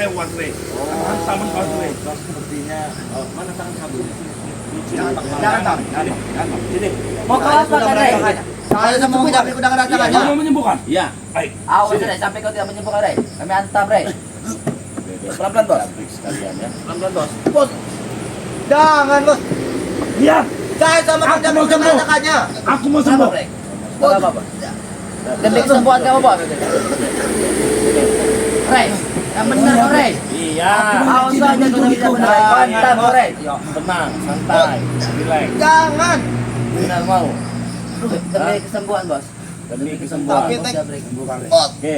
tewas, Re. Hantam kau, Re. Sepertinya mana tangan kamu? Jangan. Sini. Mau kau apa kan, Rey? Saya sama Bang Jabrik udah kedatangan. Kamu mau menyembuhkan? Iya. Baik. Awas, Rey, sampai kau tidak menyembuhkan, Rey. Kami hantam, Rey. Pelan-pelan, Bos. Sekalian ya. Pelan-pelan, Bos. Bos. Jangan, Bos. Iya. Saya sama Bang Jabrik udah kedatangannya. Aku mau Kenapa, sembuh. Rey? Kenapa, Bos? Demi kesembuhan kamu, Bos. Rey, yang benar, Rey. Iya. Awas saja kau tidak benar, Rey. Hantam, Rey. Tenang, santai, relax. Jangan. Benar mau. Demi kesembuhan, Bos. Demi kesembuhan. Tapi Bos Jabrik. Oke.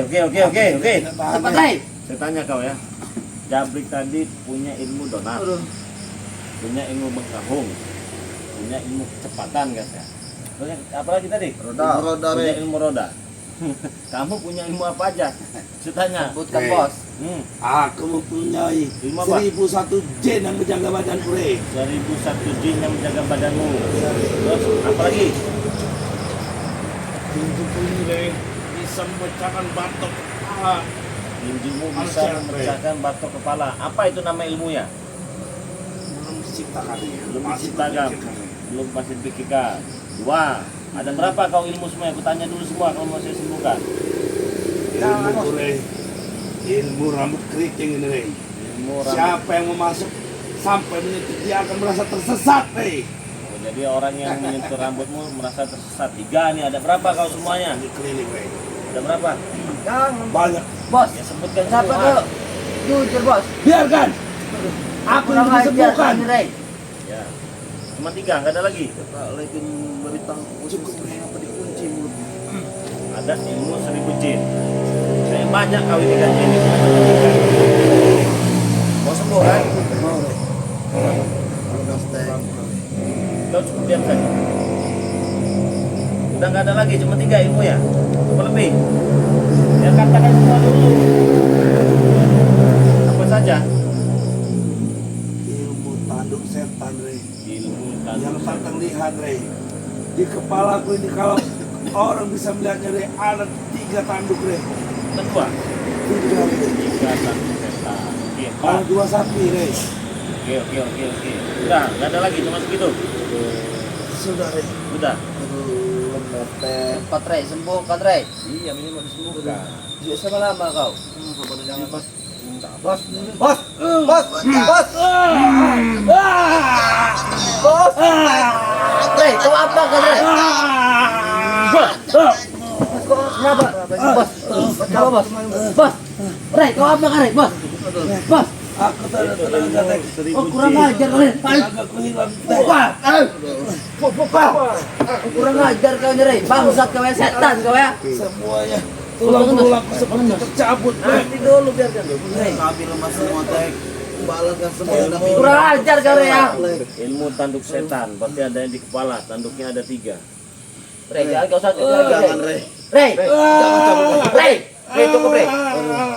Cepat, Rey. Saya tanya kau ya. Jabrik tadi punya ilmu donat, punya ilmu mengkahung, punya ilmu kecepatan katanya. Terus apa lagi tadi? Roda, Punya Re. ilmu roda. Kamu punya ilmu apa aja? Saya tanya. Sebutkan, Bos. Aku mempunyai Ilmu apa? 1001 jin yang menjaga badanku, Re. 1001 jin yang menjaga badanmu. Terus apa lagi? Tinjuku ini, Re, bisa memecahkan batok kepala. Tinjumu bisa Manusia, Re. memecahkan batok kepala. Apa itu nama ilmunya? Belum diciptakan. Belum Masih diciptakan. dipikirkan. Belum pasti dipikirkan. 2. Ada berapa kau ilmu semua? Aku tanya dulu semua kalau mau saya sembuhkan. Ilmu, Re. Ilmu rambut keriting ini, Re. Ilmu rambut. Siapa yang mau masuk sampai menyentuh dia akan merasa tersesat, Re. Oh, jadi orang yang menyentuh rambutmu merasa tersesat. 3 nih. Ada berapa kau semuanya? Di klinik, Re. Ada berapa? Jangan. Banyak. Bos, Ya sebutkan kenapa semua. kau jujur, Bos? Biarkan. Aku yang Kurang ajar disembuhkan. kau, Rey. Ya. Cuma 3, nggak ada lagi. Lagi beritang cukup apa dikunci mulut. Ada ilmu 1000 jin. Saya banyak kau ini kan ini. Mau sembuh kan? Kau cukup diam saja. Udah nggak ada lagi, cuma 3 ilmu ya. Apa lebih? Ya katakan semua dulu. Apa saja? Ilmu tanduk setan, Re. Ilmu Yang tak tanduk. terlihat, Re. Di kepalaku ini kalau orang bisa melihatnya, Re, ada 3 tanduk, Re. Kedua. 3, Re. 3 tanduk setan. Oke, Kalau 4. 2 sapi, Re. Oke. Udah, nggak ada lagi, cuma segitu. Sudah, Re. Udah. Lemete. Cepat, Rey. Sembuhkan, Rey. Iya, minimal disembuhkan. Sama lama kau. Bos. Bos. Bos. Bos. Bos. Rey, kau apa kan, Rey? Bos. Kenapa? Bos. Kenapa, Bos? Bos. Rey, kau apa kan, Rey? Bos. Bos. Aku tak ada tenaga, Re. 1000 Oh, kurang jin. ajar, Rey. Tenagaku hilang, Re. Wah, kurang ajar kau nih, Rey. Bangsat kau ya, setan kau ya. Semuanya tulang-tulangku seperti tercabut, Re. Nanti dulu biarkan. Rey, Kami lemas semua, Tek. Balaskan semua tapi kurang ajar kau, Rey ya. Ilmu tanduk setan, berarti ada yang di kepala, tanduknya ada 3. Rey, jangan kau sakit lagi, jangan, Rey. Re. Rey, Jangan cabut. Rey. Rey, cukup, Rey.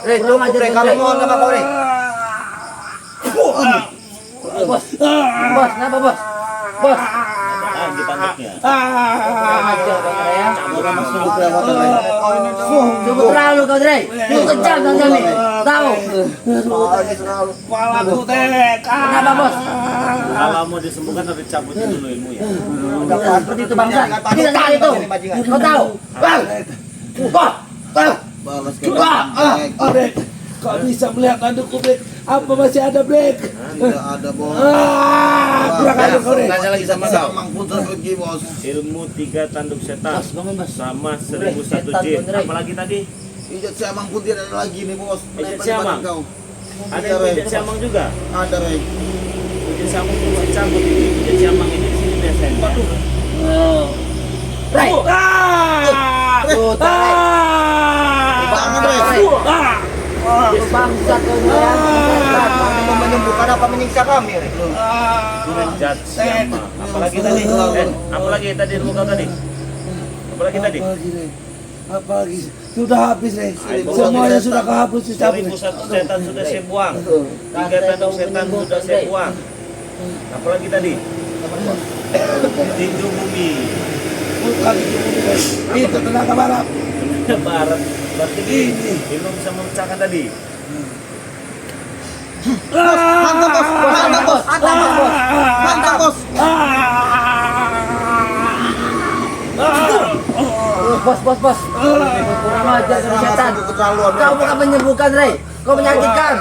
Rey, Kurang ajar, Re. Kami mohon sama kau, Re. Bos. Bos, kenapa, Bos? Bos. Ada di tanduknya. Kurang ajar kau, Rey ya. Bukan masuk dulu kelewatan, Re. Cukup terlalu kau, Rey. Cukup kejam kau kami. Tahu? Kepalaku, Tek. Kenapa, Bos? Kalau mau disembuhkan harus dicabutin dulu ilmunya. Seperti itu bangsa. Tidak tahu itu. Kau tahu? Bang. Bos. Bang. Balaskan. Tek. Re, kau bisa melihat tandukku, Tek. Apa masih ada, Tek? Tidak ada, Bos. Kurang ajar kau, Re. Tanya lagi sama kau. Mang putar pergi, Bos. Ilmu 3 tanduk setan Bos, bangun, Bos. sama Rey, 1001 setan, jin. Rey. Apalagi tadi? Ijat si Amang pun tidak ada lagi nih, Bos. Ijat Menempel si Amang? badan kau. Ada Iya, yang Re. pijat siamang juga. Ada, Re. Pijat siamang itu masih cabut ini. Pijat siamang ini di sini biasanya. Rey. Tuh, Rey. Jangan, Re. Bangsat kau nih ya. Kami mau menyembuhkan apa menyiksa kami, Re? Pijat siamang. Apalagi tadi? Apalagi tadi ilmu kau tadi? Apalagi tadi? Apalagi, Re? Apalagi? Sudah habis, Re. Ayo, Semuanya Bos. sudah kehapus, dicabut, Re. 1001 setan sudah saya buang. 3 tanduk setan sudah saya buang. Apalagi tadi? Tinju bumi. Bukan itu, Re. Itu tenaga barat. Barat. Berarti Ini. ilmu bisa memecahkan tadi. Mantap bos. Mantap bos. Mantap bos. Mantap bos. Bos. Kurang ajar kau setan. Keterlaluan. Kau bukan menyembuhkan, Rey. Kau menyakitkan.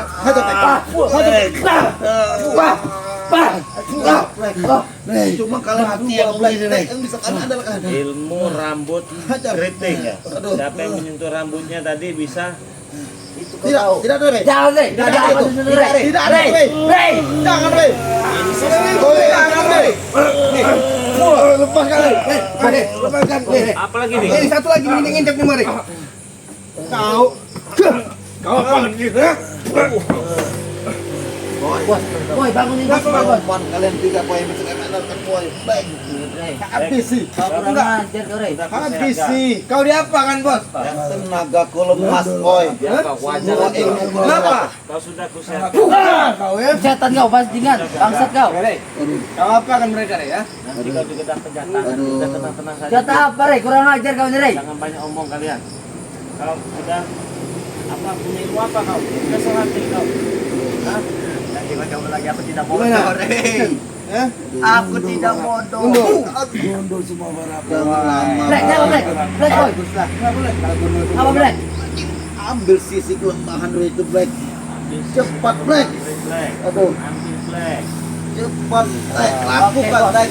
Cuma kalau hati yang black yang bisa kan ada kan. Ilmu rambut keriting ya. Siapa yang menyentuh rambutnya tadi bisa Tidak ada Rey. Jangan, Rey. Tidak Jangan, ada itu. Rey. Tidak ada Rey. Rey. Rey. Jangan Rey. Jangan Rey. Lepaskan Rey. Lepaskan Rey. apalagi nih? Ini satu lagi ngintip nih Mari. Kau apa lagi? Bos, boy bangunin bos, bos. Kalian tiga poin bisa kena poin. Baik. Rey. Habis sih. Kau kurang ajar kau, Rey. Habis sih. Kau diapa kan bos? Tenaga ku lemas boy. Wajar Gua ilmu ku kenapa? Kau sudah kusehat. Kau ya. Setan kau, bajingan. Bangsat kau. Kau apa kan mereka Rey ya? Nanti kau juga dapat jatah. Sudah tenang-tenang saja. Jatah apa, Rey? Kurang ajar kau nih, Rey. Jangan banyak omong kalian. Kau sudah apa punya ilmu apa kau? Sudah selantik kau. Hah? Nanti kau lagi aku tidak bodoh. Gimana Rey? Ya? Aku tidak bodoh. Gondol semua berapa. Black, jangan Black. Black, boy. Apa Black? Ambil sisi kelemahan Rey itu Black. Cepat Black. Black. Aduh. Ambil black. Cepat Black. Lakukan Black.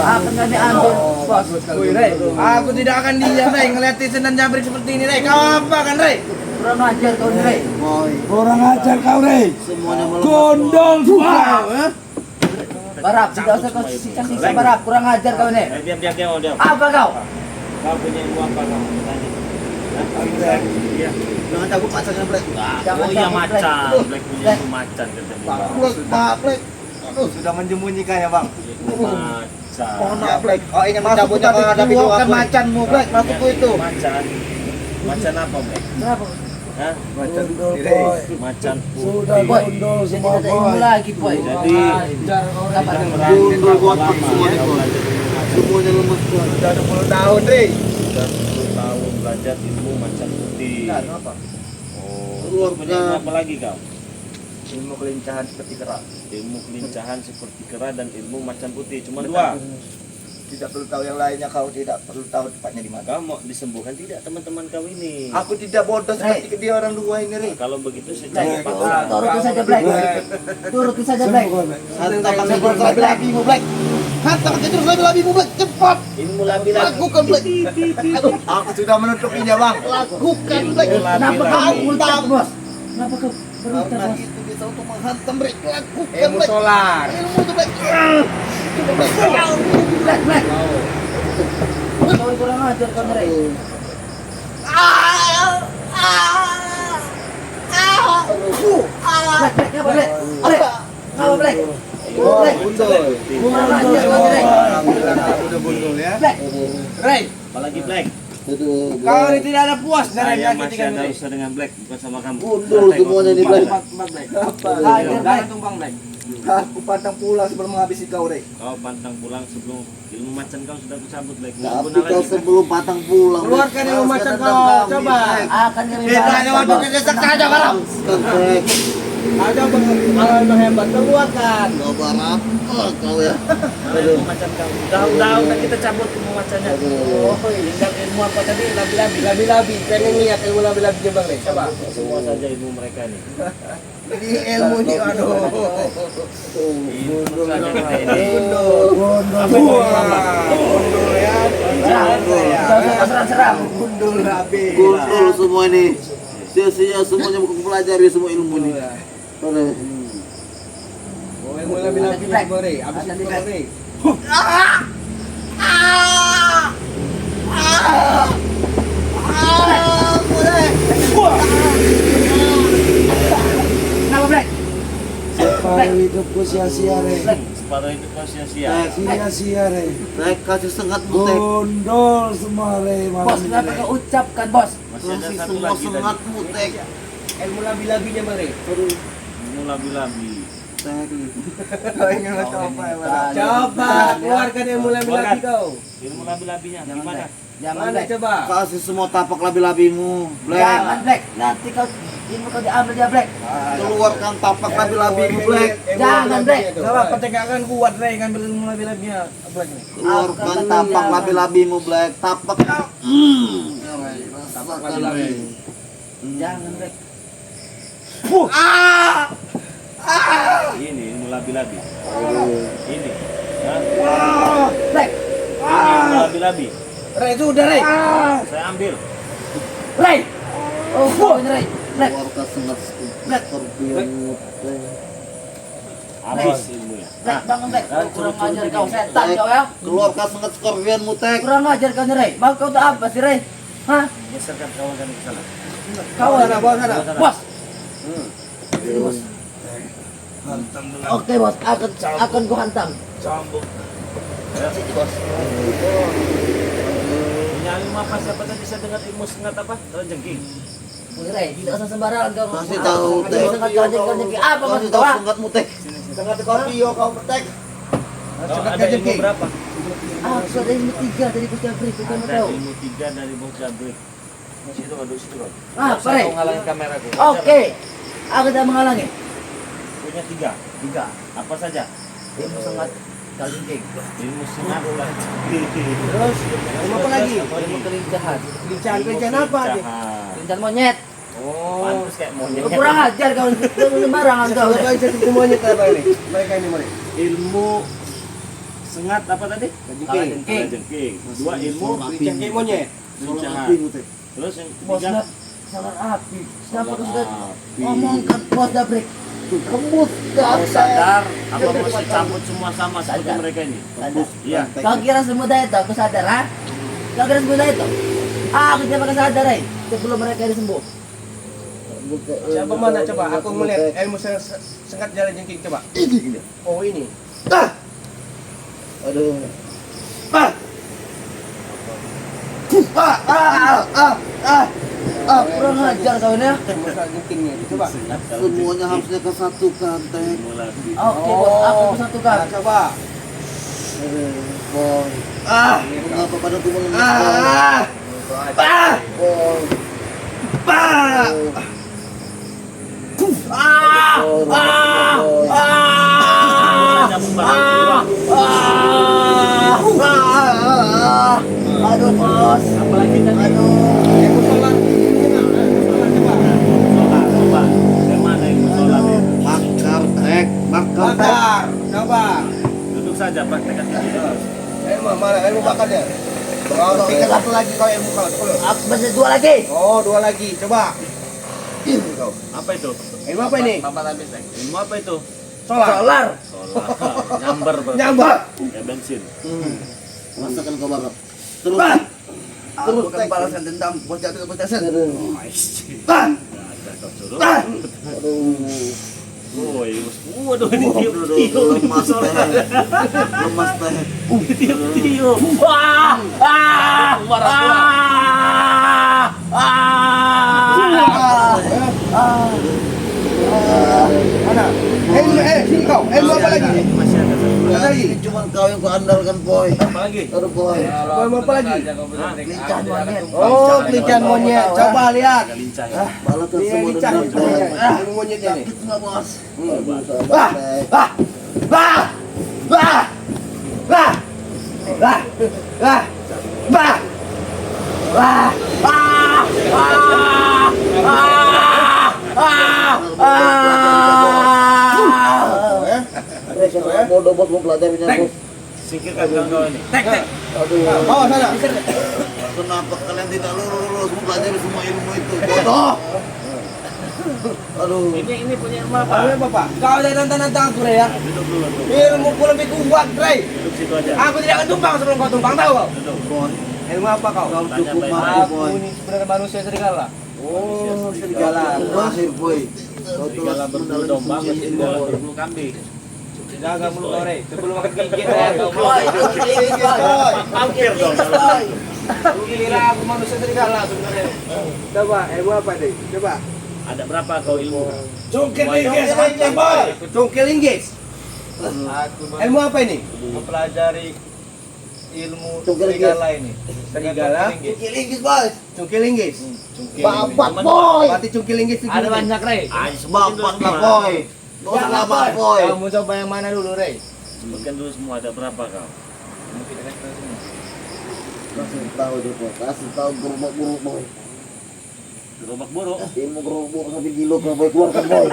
Akan kami ambil, bos. Woi Rey, aku tidak akan diam Rey ngeliatin Senan Jabrik seperti ini Rey. Kau apa kan Rey? Kurang ajar kau nih, Rey. Kurang ajar kau, Rey. Semuanya melemah. Gondol semua. Barap, tidak usah kau siksa-siksa Barap. Kurang ajar kau nih. Diam. Apa kau? Kau punya ilmu apa kau? Tanya. Hah? Iya. Jangan cabut pacarnya Black. Jangan Oh iya cabut, Black. macan. Black punya ilmu macan ketemu. Black, Black. Aduh, Sudah menyembunyikan ya bang. Macan. mohon maaf Black. Oh ingin Masuk mencabutnya tadi menghadapi dua dua kan macanmu Black. Masukku itu. Macan. Macan apa, Black? Kenapa? Hah? Gondol, boy. Macan Sudah putih. gondol Jadi semua, ada ilmu boy. lagi, boy. Jadi Apa kita kau? berangkat buat lama. semuanya, Kita Boy. belajar ilmu macan. Semuanya lemas Boy. Sudah 20 tahun Rey. Sudah 10 tahun belajar ilmu macan putih. Apa? Oh, Luar punya ilmu biasa. apa lagi kau? Ilmu kelincahan seperti kerak. Ilmu kelincahan seperti kera dan ilmu macan putih. Cuma dua. Tidak perlu tahu yang lainnya, kau tidak perlu tahu tepatnya di mana. Kau mau disembuhkan tidak teman-teman kau ini? Aku tidak bodoh seperti dia orang dua ini Rey. Kalau begitu saya Black, jadi turutin saja, Black. Turutin saja, Black. Hantam pakai terus labi-labimu Black. Hantam pakai terus labi-labimu Black. Cepat. ilmu labi-labi. Lakukan Black. Aku sudah menutupinya bang. Lakukan Black. Ilmu Kenapa labi-labi. kau berutak, bos? Kenapa kau berutak, Karena bos? itu bisa untuk menghantam Black. Lakukan Ilmu Black. solar. Ilmu itu Black. Coba Black. Black, Black. Kau kurang ajar kau nih, Rey. Black, Black, apa Black? Black, apa Black? Black, kurang ajar kau nih, Rey. Alhamdulillah aku udah bundul ya. Black, Rey. Apalagi Black. Aduh. Kau ini tidak ada puas Saya dari masih menyakiti ada Rey. usaha dengan Black, bukan sama kamu. Bundul Sudah semuanya tengok di Black. tempat. Black. ajar Black. Tumpang Black. Aku pantang pulang sebelum menghabisi kau Rey. Kau pantang pulang sebelum ilmu macan kau sudah kucabut Black. Nggak Tapi guna kau lagi. sebelum patang pulang. Keluarkan ilmu Balaskan macan dendam kau, kami, coba. Black. Akan kami Kita hanya waktu balas, kita saja malam. Balaskan, Black. Ada pengalaman hebat, keluarkan. Kau barap. Oh, kau ya. Mana ilmu macan kau? Daun-daun dan kita cabut ilmu macannya. Aduh. Oh, indang ilmu apa tadi? Labi-labi. Labi-labi. Pengen lihat ilmu labi-labinya bang Rey. Coba. Semua saja ilmu mereka ini. Ini ilmu ini aduh. Ilmu saja kita ini. Gondol Gundul ya. Tidak usah serang-serang. Gundul labi. Gundul semua ini. Sia-sia semuanya bukan pelajari semua ilmu ini. Aduh. Oh, ilmu labi-labi bang Rey. Abis itu bang Rey. Kenapa Black? Separuh hidupku sia-sia, Rey. Separuh itu kau sia-sia. Sia-sia, Rey. Naik kasih sengatmu, Tek. Gondol semua, Rey. Bos, Malam kenapa ini. kau ucapkan, bos? Masih ada Kasih satu semua lagi tadi. sengatmu, Tek. Ilmu labi-labinya bang Rey. Ilmu labi-labi. Tek. Kau ingin mencoba ya bang? Coba keluarkan ilmu labi-labi kau. Ilmu labi-labinya Jangan gimana? Black. Jangan Mana Black. coba? Kasih semua tapak labi-labimu, Jangan Black. Black. Nanti kau Ilmu kau diambil dia Black. Keluarkan tapak labi-labimu Black. Jangan Black. Coba petegakan kuat Ray, ngambil ilmu labi-labinya Black nih. Keluarkan tapak labi-labimu Black. Tapak. Tapak labi-labi. Jangan Black. Ini ilmu labi-labi. Ini. Hah? Black. Ini ilmu labi-labi. Ray itu udah Ray. Saya ambil. Ray. Oh, kau ini Ray. Black. Keluarkan sengat Black. skorpionmu. Habis ilmunya. Black, bangun Black. Nah, Kurang turun ajar dikit. kau setan kau ya. Keluarkan sengat skorpionmu Tek. Kurang ajar kau nih Ray. Mau kau tuh apa sih Ray? Hah? Geserkan kawan kami ke sana. Kau Sana, bawa sana. Bos. Hmm. Sini, bos. Hantam dengan Oke bos, akan gua hantam. cambuk. Sini bos. Punya ilmu apa? Siapa tadi saya dengar ilmu sengat apa? Jengking. Bos Ray, tidak usah sembarangan kau. Kasih tahu, Teh. Sengat jengking apa Kasih maksud tahu kau? sengatmu Tek. Sengat Scorpio kau petek. Oh, ada ilmu berapa? Aku ada ilmu 3 dari Bos Jabri, kau mau Ada tahu? ilmu 3 dari Bung Jabrik. Situ aduh situ Bang. Apa Ray? Menghalangi kameraku. Oke. Aku tidak menghalangi. Punya 3. 3. Apa saja? Ilmu sengat jengking. Ilmu sengat. Terus ilmu apa lagi? Ilmu kelincahan. Kelincahan apa nih? Kelincahan monyet. Oh. Pantus kayak monyet. Kau kurang ajar kau. Kau sembarangan kau. Coba aja semuanya apa ini? Mereka ini mana? Ilmu sengat apa tadi? Jengking. Jengking. 2 ilmu Jengking monyet. kelincahan. Terus yang Bos ketiga sangat api. Siapa kau sudah api. ngomongkan Bos Jabri? Kembus Mau dasar. sadar apa mesti cabut semua sama seperti Sadar. mereka ini? Sadar. Iya. Kau kira semudah itu? Aku sadar, ha? Kau kira semudah itu? Aku tidak akan sadar, Ray. Sebelum mereka ini sembuh. Siapa mana coba? Aku melihat ilmu sengat jalan jengking coba. Oh ini. Aduh. Kurang ajar kau ini ya. Ilmu sengat jengkingnya. Coba. Semuanya harusnya kesatukan Tek. Ilmu lagi. Oke, Bos. Aku persatukan. Nah, coba. Boy. Mengapa pada tubuh lemas? Boy. Saja membantu. Aduh, Bos. Apalagi tadi? Ilmu solar. Sholat, coba. Yang mana ilmu sholat ya? Bakar Tek. Bakar Tek. Bakar. Coba. Duduk saja praktekkan sendiri. Ilmu mana? Ilmu bakarnya. Oh, tinggal satu lagi kau ilmu kau. Aku masih 2 lagi. Oh, 2 lagi. Coba. Apa itu? Ilmu apa ini? Ilmu apa itu? Solar. Solar. Sholat. Nyamber berarti. Nyambar. Kayak bensin. Rasakan kau bakar. Terus. Aku akan balaskan dendam. Bos Jabri ke Bos Jason. Ada kau suruh. Aduh. Woi, waduh ini tiup-tiup. Lemas Tek. Lemas Tek. Tiup-tiup. Wah! Ah! Mana? Sini kau. Ilmu apa lagi? Masih ada satu. Apa lagi? Ini cuma kau yang kuandalkan Boy. Apa lagi? Aduh Boy. Ilmu apa lagi? Lincah monyet. Oh, kelincahan monyet. Coba lihat. Agak lincah ya. Balaskan Ini semua lincah dendam itu. Tek. Ilmu monyetnya nih. Itu nggak, Bos. Aduh, sabar, Wah! Tek. Wah! Wah! Wah! Wah! Wah! Wah! Wah! Wah! Ah! Ah! Bodoh bos mau pelajarinya bos. Singkirkan kawan-kawan ini. Tek. Aduh. Bawa sana. Kenapa kalian tidak lurus mempelajari semua ilmu itu? Bodoh. Aduh. Ini punya ilmu apa? Ilmu apa, Pak? Kau jangan nantang-nantang aku, Ray, ya. Duduk dulu tuh. Ilmu ku lebih kuat, Ray. Duduk situ aja. Aku tidak akan tumpang sebelum kau tumpang, tahu kau? Duduk. Boy, Ilmu apa kau? kau Tanya cukup baik-baik. mampu Aku boy. ini sebenarnya manusia serigala. Oh, serigala. Terakhir boy. Kau Serigala telah berbulu mendalami domba, semua ilmu serigala boy. berbulu kambing. Jaga mulut kau, Ray. Sebelum makan gigit, Ray. Boy, Hampir dong. Aku gila, aku manusia serigala sebenarnya. Coba, ilmu apa nih? Coba. Ada berapa kau ilmu? Cungkil linggis, hantam boy. Cungkil linggis. Ilmu apa ini? Mempelajari ilmu Cungkil serigala ini. Serigala, Cungkilinggis, boy. cungkilinggis. Babat boy. Berarti cungkilinggis itu. Ada banyak, Rey. Babat lah boy. Dosa selamat boy. Kamu coba yang mana dulu, Rey? Sebutkan dulu semua ada berapa kau? Mungkin ada semua. Kasih tahu deh boy. Kasih tahu gerobak buruk boy. Gerobak buruk. Ilmu gerobak buruk sampai gilo ke boy, keluarkan boy.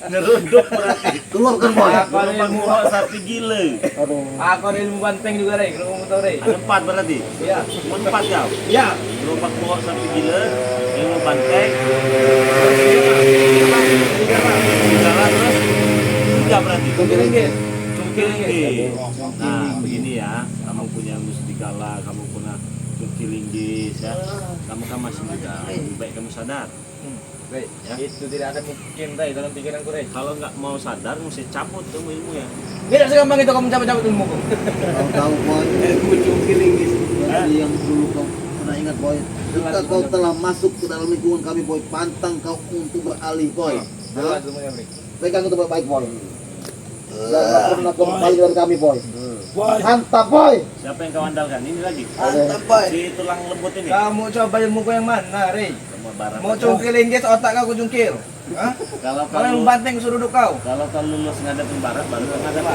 Ngerunduk berarti. Keluarkan boy. Gerobak buruk sapi gila. Aduh. Aku ada ilmu banteng juga, Rey. Kalau kamu tahu, Rey. Ada 4 berarti. Iya. Cuma 4 kau. Iya. Gerobak buruk sapi gila, ilmu banteng, serigala terus 3 berarti. Cungkilinggis. Cungkilinggis. Nah, begini ya, kamu punya ilmu serigala, kamu punya cungkilinggis ya. Kamu kan masih muda, lebih baik kamu sadar. Rey, Ya. itu tidak akan mungkin, Rey, dalam pikiranku, Rey. Kalau nggak mau sadar, mesti cabut ilmu ya. Tidak segampang itu kamu cabut-cabut ilmuku. Kau tahu boy. Ilmu cungkilinggis. Dari yang dulu kau pernah ingat boy. Jika kau telah masuk ke dalam lingkungan kami boy, pantang kau untuk beralih boy. Jelas semuanya, Rey. Pegang itu baik boy. Jangan pernah kembali dengan kami boy. Boy, Mantap boy. Siapa yang kau andalkan? Ini lagi. Mantap, boy. Si tulang lembut ini. Kamu coba ilmuku yang mana, Rey? Kamu barat. Mau cungkilinggis, otak kau cungkil. Hah? Kalau Kalau yang kau banteng suruh duduk kau. kalau kau lulus ngadepin barat, baru kau ngadep.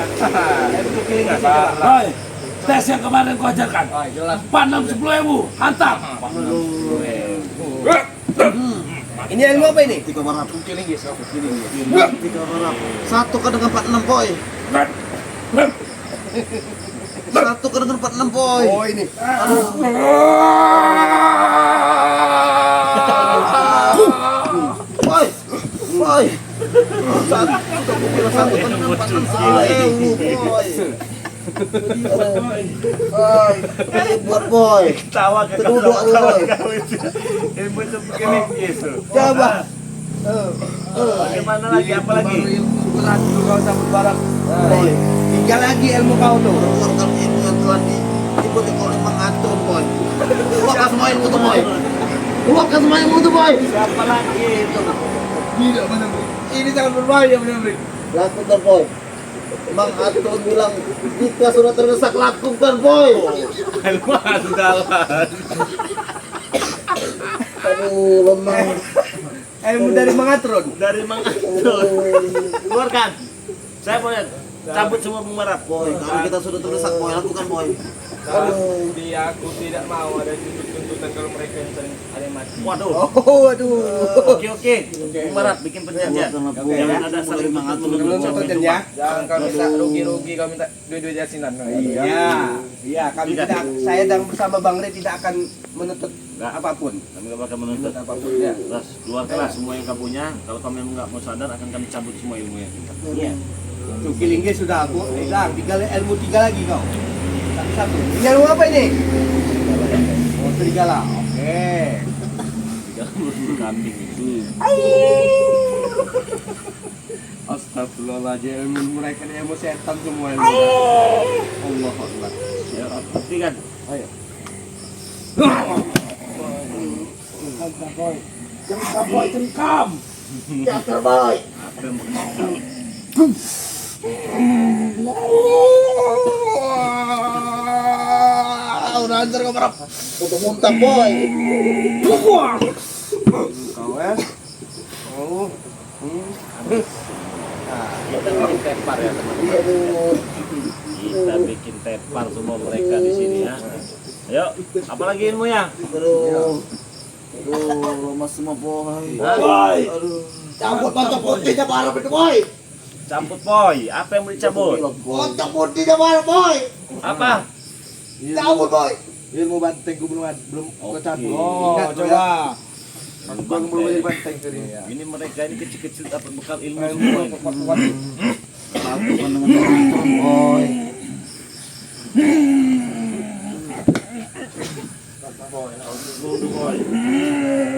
Ilmu cungkilinggis coba. boy. Tes yang kemarin kau ajarkan. Ah, jelas. 4, 6, 10.000. Hantam. Ini ilmu apa ini? Tiga barap. Cungkilinggis. Tiga barap. Satu ke dengan 46 boy. Satu ke dengan 46 boy. Oh, ini. Boy. Boy. Satu ke dengan 46 boy. Buat boy. Tawa ke kau. Keduduk boy. Ilmu cungkilinggis. Coba. Bagaimana lagi? Apa lagi? Berat tuh kau cabut barat. Boy. Tiga lagi ilmu kau tuh. Keluarkan ilmu yang telah diikuti oleh mengatur boy. Keluarkan semua ilmu tuh boy. Keluarkan semua ilmu tuh boy. Siapa lagi itu? Tidak benar. Ini sangat berbahaya benar. Lakukan boy. Mang Atur bilang jika sudah terdesak lakukan boy. Ilmu andalan. Aduh lemah. Ilmu dari mengatur. Dari Mang Atur. Keluarkan. Saya mau lihat. Cabut semua pemerap. Boy, kalau kita sudah terdesak boy, lakukan boy. Aku tidak mau ada tuntutan kalau mereka yang sering ada yang mati. Waduh. Oh, aduh. Oke. Pemerap bikin perjanjian. Jangan ada saling menuntut Menuntut sampai ya. tua. Jangan kau minta rugi-rugi, kau minta duit-duit jasinan. Iya. Iya, kami Tidak. tidak, saya dan bersama Bang Rey tidak akan menuntut Nggak. apapun. Kami nggak bakal menuntut. Apapun ya. Terus keluarkanlah semua yang kamu punya. Kalau kamu memang nggak mau sadar, akan kami cabut semua ilmunya. Iya. Cungkilinggis sudah aku pegang, tinggal ilmu 3 lagi kau. Satu-satu. Ini ilmu apa ini? Oh, serigala. Oke. Jangan berburu kambing itu. Astagfirullahaladzim, ilmu mereka ini ilmu setan semua ilmu. Allah Akbar. Ya, buktikan. Ayo. Hantam, boy. Cengkam, boy. Cengkam. Cakar boy. Apa yang mau kamu? Udah hancur kau merap. Untuk muntah boy. Kau ya. Oh. Kita bikin tepar ya teman-teman. Aduh. Kita bikin tepar semua mereka di sini ya. Ayo, apa lagi ilmunya? Aduh. Aduh, lemas semua boy. Boy. Aduh. Cabut mantap putihnya bareng itu, boy. Cabut boy. Apa yang mau dicabut? Mantap putihnya bareng, boy. Apa? Cabut, boy. Ilmu banteng gue belum Oke. cabut. Oh, Ingat, coba. Bang, Belum jadi banteng tadi. ini mereka ini kecil-kecil dapat bekal ilmu Ilmu semua ini. kuat-kuat. Lakukan dengan mengatur boy.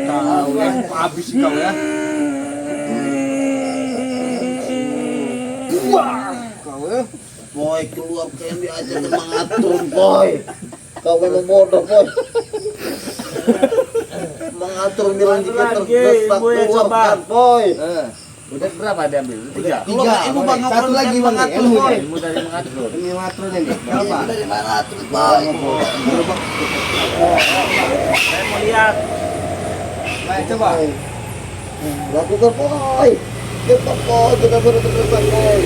Tahu ya, habis kau ya. Kau ya. Boy, keluar ke yang diajarkan mengatur boy. Kau memang bodoh boy. Mengatur bilang jika Lagi, terdesak boy, keluarkan coba. boy. Udah berapa diambil? 3. Tiga. Ilmu Bang Satu Ngatur lagi dan Bang. mengatur, Ilmu. boy. Ilmu dari mengatur. Ini mengatur ini. Berapa? Dari mana tuh boy? Saya mau lihat. Baik, coba. Lakukan boy. Kita boy, kita berterusan boy.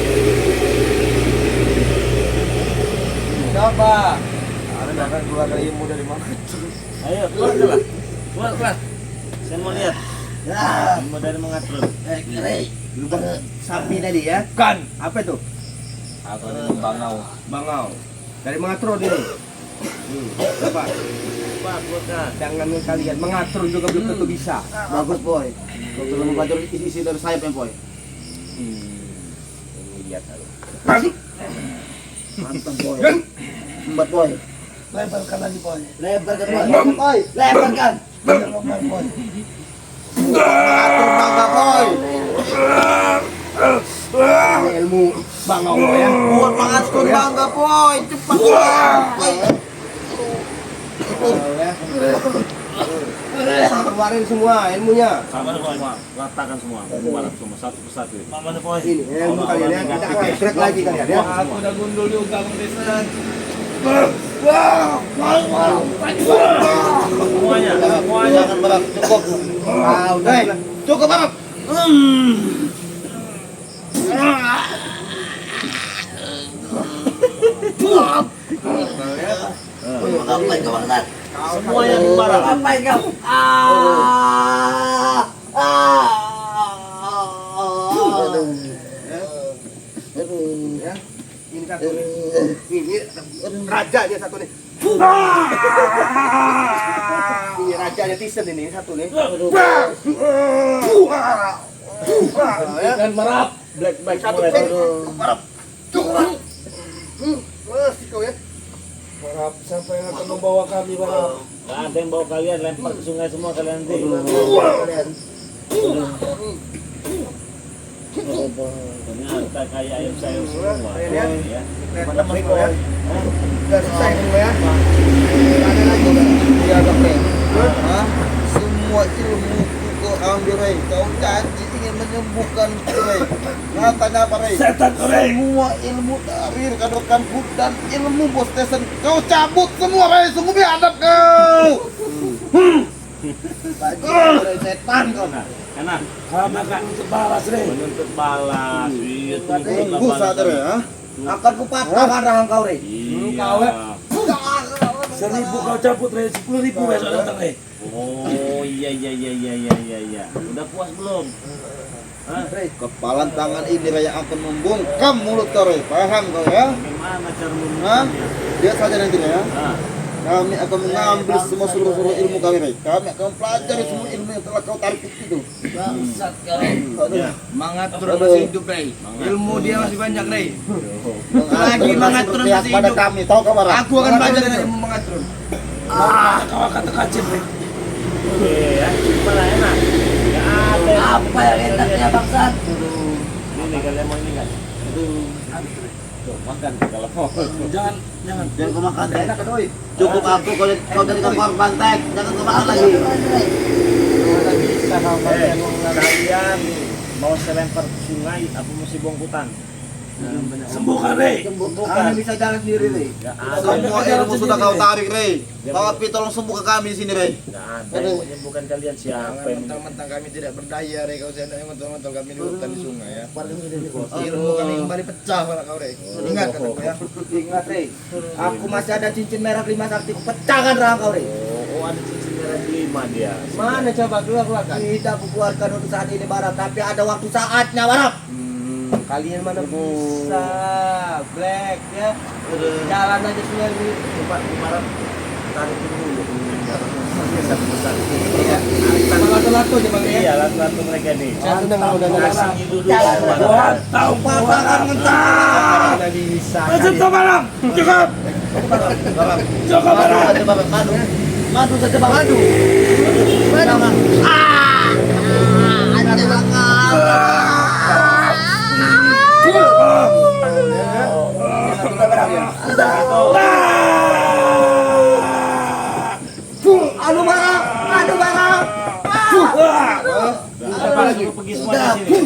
Coba. Anda akan keluar dari ilmu dari mana? Ayo keluar. Keluar. Saya mau lihat. Ya. Ilmu dari mengatur. Keren. Lubang sapi tadi ya? Kan. Apa itu? Apa ini bangau? Bangau. Dari mengatur ini. Coba. Pak, bukan. Jangan kalian mengatur juga belum tentu bisa. Bagus boy. Kalau belum belajar isi dari sayap ya boy. Lihat aku. Mantap boy. Embat boy. Lebarkan lagi boy. Lebarkan boy. Lebarkan. Lebarkan boy. Mengatur bangga boy. Ini ilmu bangau boy ya. Buat mengatur bangga boy. Cepat boy. Ya. Keluarin semua ilmunya. Sama semua. Ratakan semua. Keluaran semua satu persatu. Mana boy? Ini ilmu kalian ya. Kita akan track lagi kalian ya. Aku udah gundul juga Bang Desa. Semuanya. Jangan berat. Cukup. Ah, udah. Cukup Arab. Ngapain kau Bang? Semuanya dimarah. Ngapain kau? Ya. Ini satu nih. Ini rajanya satu nih. Ini rajanya Tisen ini satu nih. Dan merap. Black Satu mulai. cek. Marap. Masih kau ya. Harap siapa yang akan membawa kami Barap? Nggak ada yang bawa kalian, lempar ke sungai semua kalian nanti. Ternyata kayak ayam sayur semua. Kalian Ya. Mana mereka ya? Udah selesai semua ya. Ada lagi kan? Iya Bang Rey. Semua ilmu kau ambil Rey. Kau janji ingin menyembuhkan Rey. Nyatanya apa Rey? Setan Rey. Semua ilmu dari rekan-rekanku dan ilmu bos Tesen kau cabut semua Rey. Sungguh biadab kau. Baju dari setan kau. Enak. Kami akan untuk balas Rey. Menuntut balas. Iya, Tunggu saat Rey ya. Akan kupatahkan rahang kau Rey. Iya. 1.000 kau cabut Rey, 10.000 besok datang Rey. Oh iya. Udah puas belum? Hah? Kepalan tangan ini Rey yang akan membungkam mulut kau Rey. Paham kau ya? Bagaimana cara Hah? membuatnya? Dia saja nanti ya. Nah, Kami akan mengambil semua seluruh ilmu kami Rey. Kami akan pelajari semua ilmu yang telah kau tarik itu. Bangsat kau. ya. Mengatur masih hidup Rey. Ilmu dia masih banyak Rey. Lagi mengatur berpihak masih pada hidup. kami. Tahu kau Barang? Aku akan belajar dari ilmu mengatur. Kau akan terkacir Rey. Oke ya. Gimana enak? Nggak ada. Apa yang enaknya bangsat? Ini kalian mau ini nggak? Tuh, makan kalau mau. Jangan. Jangan kau makan Tek. Cukup aku kau jadikan korban Tek. Jangan kau makan lagi. Kalian mau saya lempar ke sungai apa mesti bongkutan? Sembuhkan Rey. Kalian bisa jalan sendiri Rey. Nggak ada. Semua ilmu sudah kau tarik Rey. Tapi tolong sembuhkan kami di sini Rey. Nggak ada yang menyembuhkan kalian siapa yang Mentang-mentang kami tidak berdaya Rey. Kau saya mentang-mentang kami diurutkan di sungai ya. Ilmu kami kembali pecah pada kau Rey. Ingat kataku ya. Ingat Rey. Aku masih ada cincin merah 5 sakti. Pecahkan rahang kau Rey. Oh, ada cincin merah 5 dia. Mana coba keluarkan? Tidak aku keluarkan untuk saat ini Barap, tapi ada waktu saatnya Barap. Kalian mana bisa black ya? Jalan aja sungai ini. Coba Barap tarik dulu. Iya. Sama lato-lato aja bang ya. Iya, lato-lato mereka nih. Saya senang udah Kasih dulu. Buat tahu patahkan mentah. Tidak bisa. Cukup Barap. Cukup. Cukup Barap. Madu saja Bang. Madu. Aduh barang. Apa lagi? pergi semua dari sini.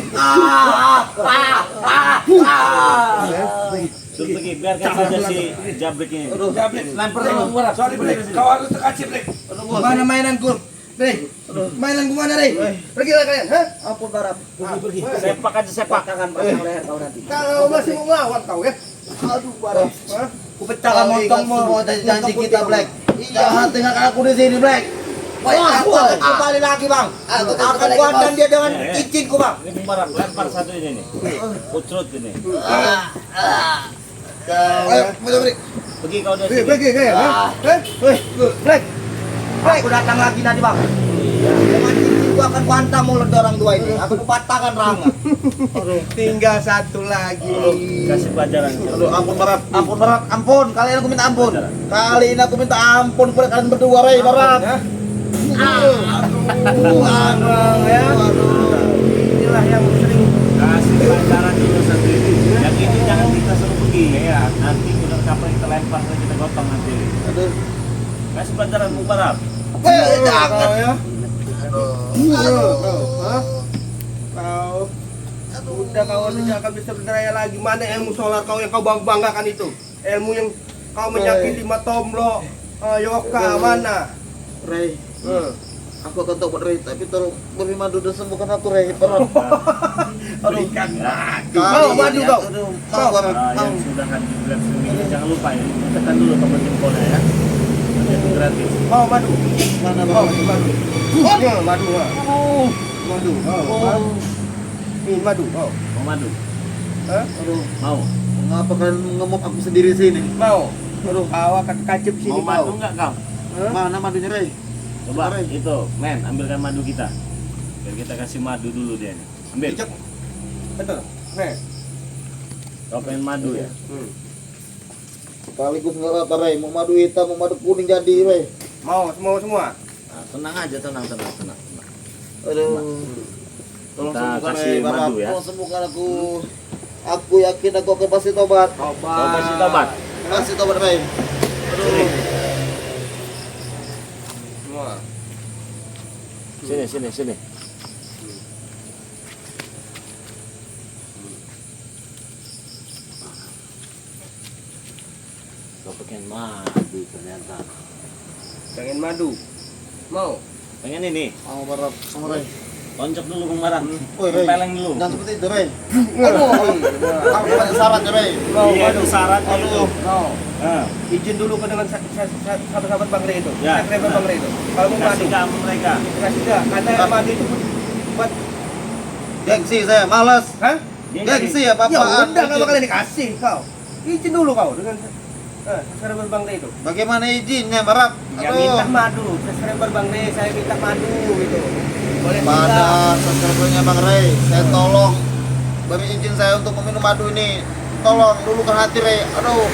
Suruh pergi, biarkan saja si Jabrik ini. Jabrik, Lempar dulu murah. sorry Brek, kau harus kasih Brek. Mana mainanku? Rey, mainanku mana Rey? Pergilah kalian, hah? Ampun Barap. Pergi. Sepak aja sepak. Tangan pasang leher kau nanti. Kalau masih mau ngelawan kau ya? Aduh Barap. Hah? Ku pecahkan montongmu. Semua janji kita Black. Jangan tinggalkan aku di sini Black. Wah, Aku akan kembali lagi bang. Aku Akan kuatkan dia dengan izinku bang. Ini Mubarak, lempar satu ini nih. Ucrut ini. Ayo, beri. Pergi kau dari sini. Pergi kayak, hah? Black. Aku datang lagi nanti bang. Dengan izinku akan kuantam mulut orang dua ini. Aku kupatahkan ranga. Tinggal satu lagi. Kasih pelajaran. Aduh, ampun Barat, ampun. Kali ini aku minta ampun. Kali ini aku minta ampun kepada kalian berdua, Rey, Barat. Abang ya. Inilah yang sering Kasih pelajaran dulu satu ini. Yang ini jangan kita suruh pergi ya. Nanti udah kapal kita lempar kita gotong nanti. Aduh. Kasih pelajaran Mubarak. kau ya. Hah? Kau udah kawan tidak akan bisa berdaya lagi. Mana ilmu solar kau yang kau banggakan itu? Ilmu yang kau menyakiti Matomlo, Yoka mana? Rey, aku akan tobat Rey, tapi tolong beri madu dan sembuhkan aku Rey, Barat. Berikan madu. Kau madu kau. Kau Barat, Yang sudah hadir bulan ini jangan lupa ya. Tekan dulu tombol jempolnya ya. Nanti itu gratis. Mau madu. mana Oh, Barat? madu. Madu. Madu. Ini madu. Oh. Mau madu? Hah? Aduh, Mau? mengapa kalian ngemop aku sendiri sini? Mau. Aduh, awak kacip sini Mau madu nggak kau? Mana madunya Rey? Coba Mari. itu, men, ambilkan madu kita. Biar kita kasih madu dulu dia nih. Ambil. Betul. Nih. Kau pengen madu ya? Sekaligus nggak apa Rey, mau madu hitam, mau madu kuning jadi Rey. Mau semua. Nah, tenang aja, tenang. Aduh. Tolong Kita sembuhkan kasih Rey, Barat. madu ya. Tolong sembuhkan aku. Aku yakin aku akan pasti tobat. Kau kasih tobat. Pasti tobat Rey. Sini, Semua. sini. Kau pengen madu ternyata. Pengen madu. Mau. Pengen ini, Mau Barat, mau Rey. tonjok dulu kemarin. Woi Rey. Peleng dulu. Jangan seperti itu Rey. Aduh. Aku banyak syaratnya Rey. Mau Iya, madu. itu syaratnya itu. Mau. Ah, Izin dulu ke dengan sahabat-sahabat Bang Rey itu. Ya. Sekretar Bang Rey itu. Kalau mau madu. kasih kamu mereka. Kasih dah. Kata madu itu buat. Gengsi saya, malas. Hah? Gengsi ya Ya papaan. udah nggak bakalan dikasih kau. Izin dulu kau dengan sekretar Bang Rey itu. Bagaimana izinnya Barat? Ya minta madu. Sekretar Bang Rey saya minta madu gitu. Boleh minta. Pada subscribernya Bang Rey, saya tolong beri izin saya untuk meminum madu ini. Tolong luluhkan hati Rey. Aduh,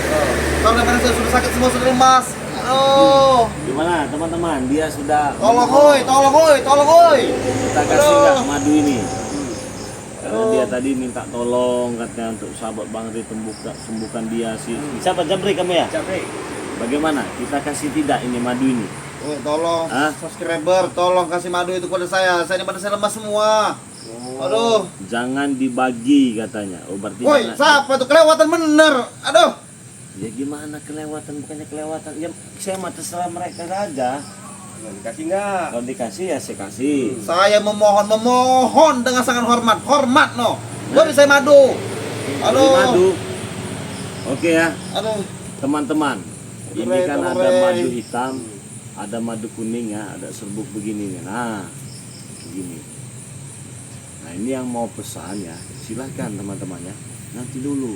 karena saya sudah sakit semua, sudah lemas. Aduh, Gimana teman-teman? Dia sudah tolong woi. kita kasih Aduh. nggak madu ini? Karena dia tadi minta tolong katanya untuk sahabat Bang Ri sembuhkan dia sih. Siapa Jabri kamu ya? Capek. Bagaimana? Kita kasih tidak ini madu ini? Woi, tolong Hah? subscriber, tolong kasih madu itu kepada saya. Saya ini pada saya lemas semua. Aduh, Jangan dibagi katanya. Oh berarti woi, jangan- siapa itu kelewatan bener? Aduh, Ya gimana kelewatan, bukannya kelewatan. Ya saya mah terserah mereka saja. Dikasih nggak? Kalau dikasih ya saya kasih. saya memohon dengan sangat hormat no. Beri saya madu. Beli Aduh, madu. Oke ya, aduh. teman-teman. Ini Ray, kan tolong, ada Ray. madu hitam, ada madu kuning ya, ada serbuk begini nih. Nah, begini. Nah ini yang mau pesan ya, silahkan teman-teman ya. Nanti dulu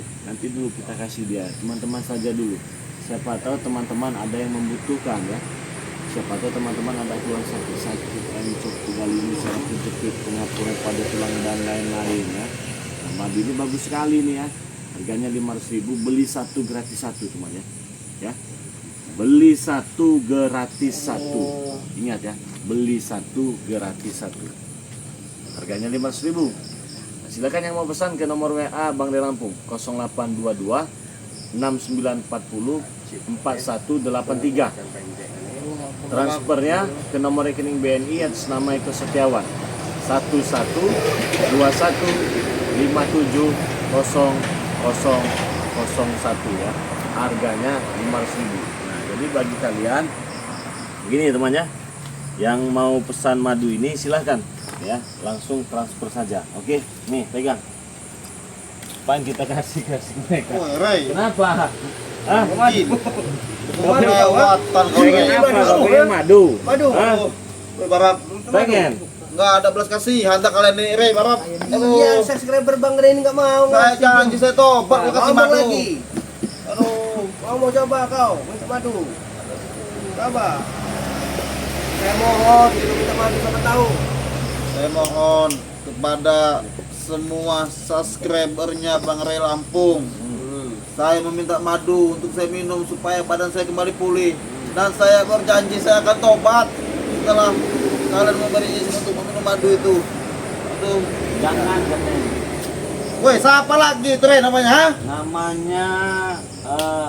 kita kasih dia. Teman-teman saja dulu. Siapa tahu teman-teman ada yang membutuhkan ya. Siapa tahu teman-teman ada keluhan sakit, encok, tugal ini, saraf kejepit, pengapuran pada tulang dan lain-lain ya. Nah, madu ini bagus sekali nih ya. Harganya 500.000, beli satu gratis satu teman ya. Ya. Beli satu gratis satu. Ingat ya, beli satu gratis satu. Harganya 500.000. Nah, silakan yang mau pesan ke nomor WA Bang Ri Lampung 0822 6940 4183. Transfernya ke nomor rekening BNI atas nama Eko Setiawan ya. Harganya 500.000. Nah, jadi bagi kalian begini temannya, yang mau pesan madu ini silahkan ya, langsung transfer saja. Oke, nih pegang. Apa yang kita kasih mereka? Woi, Ray. Kenapa? Ah, Kelewatan kau, pengen Ray. apa? Kau pengen madu? Madu. Hah? Woi, Barap. Pengen? Enggak ada belas kasihan tak kalian ini, Ray, Barap. Iya, subscriber Bang Ray ini nggak mau. Saya janji saya tobat mau kasih Ngomong madu. lagi. Aduh. Kau mau coba kau minta madu? Coba. Saya mohon, kita minta madu sama tahu. Saya mohon kepada semua subscribernya Bang Ray Lampung. Saya meminta madu untuk saya minum supaya badan saya kembali pulih. Dan saya berjanji saya akan tobat setelah kalian memberi izin untuk meminum madu itu. Aduh. Jangan katanya. Woi, siapa lagi itu Ray namanya? Ha? Namanya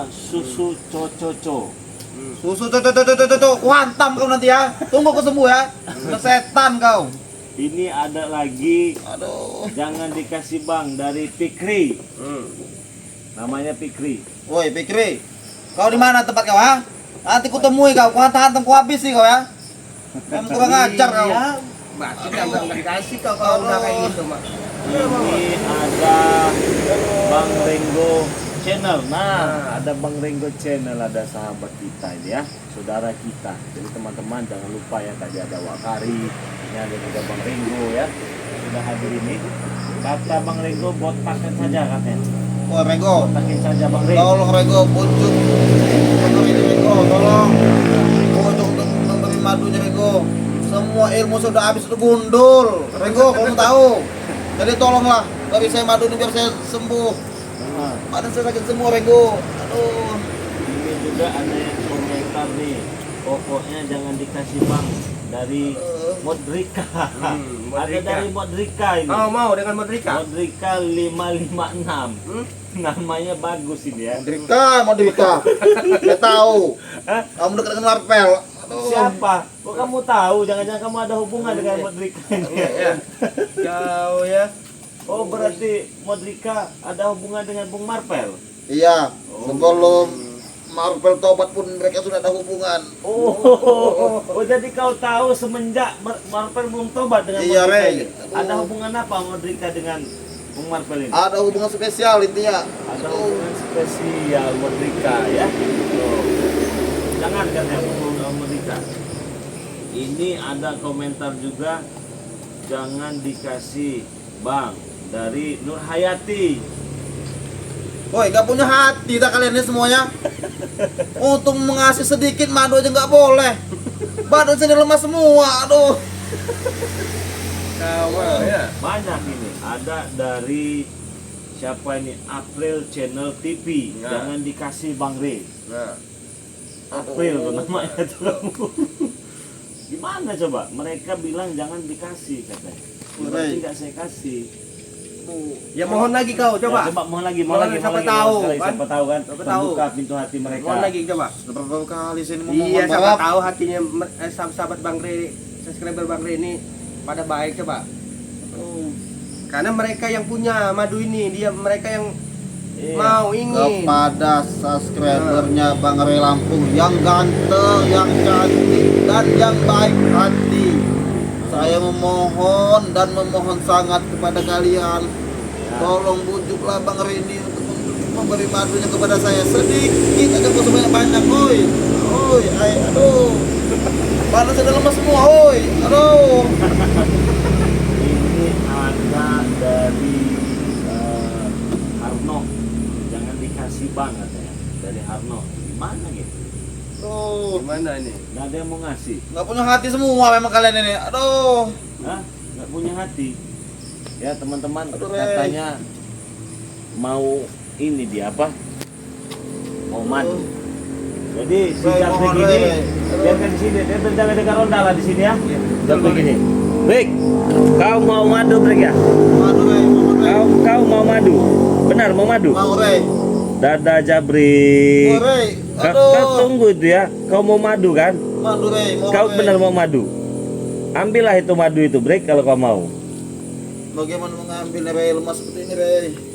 susu cococo. Susu tuh, kuhantam kau nanti ya. Tunggu kau sembuh ya. Udah setan kau. Ini ada lagi, Aduh. jangan dikasih bang, dari Pikri. Namanya Pikri. Woi, Pikri. Kau di mana tempat kau, ha? Nanti ku temui kau, hantam ku habis sih kau ya. Kamu kurang ajar kau. Iya. Masih jangan dikasih kau kalau udah kayak gitu, Mak. Ini ada Bang Renggo Channel. Nah, ada Bang Renggo Channel, ada sahabat kita ini ya, saudara kita. Jadi teman-teman jangan lupa ya, tadi ada Wakari, ini ada juga Bang Renggo ya, sudah hadir ini. Kata Bang Renggo buat paket saja katanya. Woi, Rego. Paket saja Bang Renggo. Tolong Rego, bujuk. Tolong ini Rego, tolong. Bujuk untuk memberi madunya Rego. Semua ilmu sudah habis, sudah gundul. Rego, kamu tahu. Jadi tolonglah, bagi saya madu ini biar saya sembuh. Nah, Badan saya sakit semua Rego. Aduh. ini juga ada yang komentar nih. Pokoknya jangan dikasih bang, dari Modrika. Ada Modrika. dari Modrika ini. Kau mau dengan Modrika? Modrika 556. Namanya bagus ini ya. Modrika. Saya tahu. Kamu dekat dengan Marvel. Aduh. Siapa? Kok kamu tahu? Jangan-jangan kamu ada hubungan dengan Modrika ini. Kau ya. Oh, berarti Modrika ada hubungan dengan Bung Marvel. Iya, sebelum Marvel tobat pun mereka sudah ada hubungan. Oh, jadi kau tahu semenjak Marvel belum tobat dengan Iya, Modrika Rey. ini? Ada hubungan apa Modrika dengan Bung Marvel ini? Ada hubungan spesial intinya. Ada hubungan spesial Modrika ya. Oh. Jangan kan yang ngomong Modrika. Ini ada komentar juga, jangan dikasih bang, dari Nur Hayati. Woi, gak punya hati dah kalian ini semuanya. Untuk mengasih sedikit madu aja nggak boleh. Badan saya lemas semua, aduh. Kau ya. Banyak ini. Ada dari siapa ini? April Channel TV. Ya. Jangan dikasih Bang Rey. Nah. April tuh namanya tuh. Gimana coba? Mereka bilang jangan dikasih katanya. Berarti nggak saya kasih. Ya mohon lagi kau coba. Ya, coba mohon lagi. Siapa tahu, sekali, kan? siapa tahu kan? Siapa tahu. Membuka pintu hati mereka. Mohon lagi coba. Sudah berapa kali sih ini Iya, ngomong siapa Bang? tahu hatinya sahabat Bang Ray, subscriber Bang Ray ini pada baik coba. Karena mereka yang punya madu ini, mereka yang Iya. mau ingin. Kepada subscribernya Bang Ray Lampung yang ganteng, yang cantik, dan yang baik hati, saya memohon dan memohon sangat kepada kalian, tolong bujuklah Bang Ray ini untuk memberi madunya kepada saya sedikit aja, kok sebanyak banyak, oi, aduh, badan saya lemas semua, oi, aduh. Ini ada dari Harno. Jangan dikasih bang katanya. Dari Harno. Gimana gitu? Tuh, Gimana ini? Nggak ada yang mau ngasih. nggak punya hati semua memang kalian ini, aduh. Hah? Nggak punya hati. Ya teman-teman, Aduh, Rey. katanya mau ini dia apa? Mau madu. Jadi si Rey, Japri mohon, gini, Rey. biarkan di sini. Dia berjalan dengan ronda lah di sini ya. Japri gini. Baik, kau mau madu Brik ya? Madu, Ray, mohon, Ray. Kau mau madu? Benar mau madu? Mau, Ray. Dadah Jabri. Mau, Ray. Kau Aduh. tunggu itu ya. Kau mau madu kan? Madu, Ray. Mohon, Kau Ray. benar mau madu? Ambillah itu madu itu, Bre, kalau kau mau. Bagaimana mengambil Rey lemah seperti ini, Rey?